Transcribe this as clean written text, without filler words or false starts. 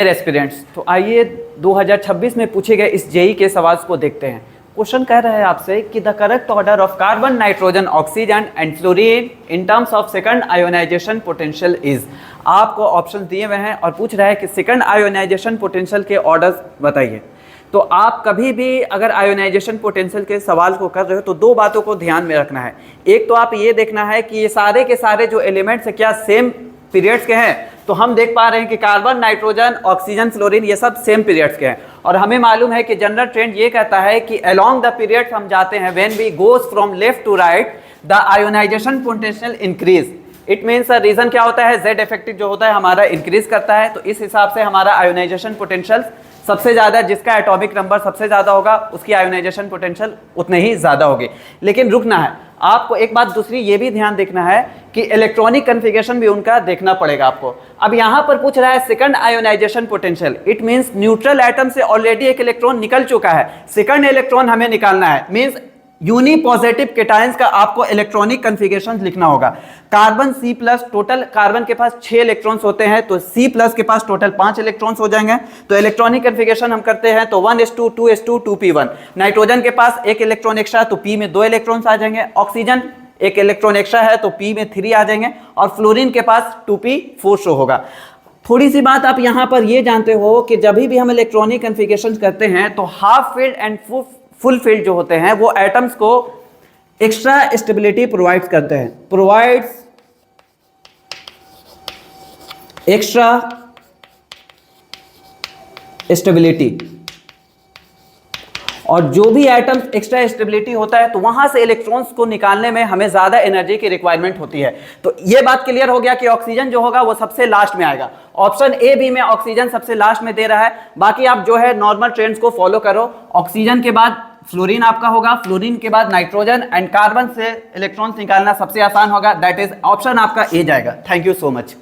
Aspirants, तो आइए 2026 में पूछे गए इस जेई के सवाल को देखते हैं। क्वेश्चन कह रहा है आपसे कि the correct order of carbon, nitrogen, oxygen and fluorine in terms of second ionization potential is. आपको ऑप्शन दिए हुए हैं और पूछ रहा है कि सेकंड आयोनाइजेशन पोटेंशियल के ऑर्डर्स बताइए। तो आप कभी भी अगर आयोनाइजेशन पोटेंशियल के सवाल को कर रहे हो तो दो बातों को ध्यान में रखना है। एक तो आप ये देखना है कि ये सारे के सारे जो एलिमेंट्स है क्या सेम पीरियड्स के हैं। तो हम देख पा रहे हैं कि कार्बन, नाइट्रोजन, ऑक्सीजन, फ्लोरीन ये सब सेम पीरियड्स के हैं और हमें मालूम है कि जनरल ट्रेंड ये कहता है कि अलोंग द पीरियड्स हम जाते हैं when we goes from left to right the ionization potential increase. It means reason क्या होता है, जेड इफेक्टिव जो होता है हमारा इंक्रीज करता है। तो इस हिसाब से हमारा आयोनाइजेशन पोटेंशियल सबसे ज़्यादा, जिसका एटॉमिक नंबर सबसे ज़्यादा होगा उसकी आयोनाइजेशन पोटेंशियल उतने ही ज़्यादा होगी। लेकिन रुकना है आपको, एक बात दूसरी ये भी ध्यान देखना है कि इलेक्ट्रॉनिक कन्फिगरेशन भी उनका देखना पड़ेगा आपको। अब यहाँ पर पूछ रहा है second ionization potential, it means neutral atom से ऑलरेडी एक इलेक्ट्रॉन निकल चुका है, सेकंड इलेक्ट्रॉन हमें निकालना है। मीन्स यूनी पॉजिटिव केटायंस का आपको इलेक्ट्रॉनिक कन्फिगरेशन लिखना होगा। Carbon C plus, total carbon के पास 6 इलेक्ट्रॉन्स होते हैं तो सी प्लस के पास टोटल 5 इलेक्ट्रॉन्स हो जाएंगे। तो इलेक्ट्रॉनिक कन्फिगरेशन हम करते हैं तो 1s2 2s2 2p1। नाइट्रोजन के पास 1 इलेक्ट्रॉन एक्स्ट्रा तो p में 2 इलेक्ट्रॉन्स आ जाएंगे। ऑक्सीजन 1 इलेक्ट्रॉन एक्स्ट्रा है तो p में 3 आ जाएंगे और फ्लोरीन के पास 2p4 शो होगा। थोड़ी सी बात आप यहां पर ये जानते हो कि जब भी हम इलेक्ट्रॉनिक कन्फिगरेशन करते हैं तो half field and full field जो होते हैं वो एटम्स को एक्स्ट्रा स्टेबिलिटी प्रोवाइड करते हैं, प्रोवाइड्स एक्स्ट्रा स्टेबिलिटी। और जो भी एटम्स एक्स्ट्रा स्टेबिलिटी होता है तो वहां से इलेक्ट्रॉन्स को निकालने में हमें ज्यादा एनर्जी की रिक्वायरमेंट होती है। तो ये बात क्लियर हो गया कि ऑक्सीजन जो होगा वो सबसे लास्ट में आएगा। ऑप्शन ए बी में ऑक्सीजन सबसे लास्ट में दे रहा है। बाकी आप जो है नॉर्मल ट्रेंड्स को फॉलो करो। ऑक्सीजन के बाद फ्लोरीन आपका होगा, फ्लोरीन के बाद नाइट्रोजन एंड कार्बन से इलेक्ट्रॉन्स निकालना सबसे आसान होगा। दैट इज ऑप्शन आपका ए जाएगा। Thank you so much.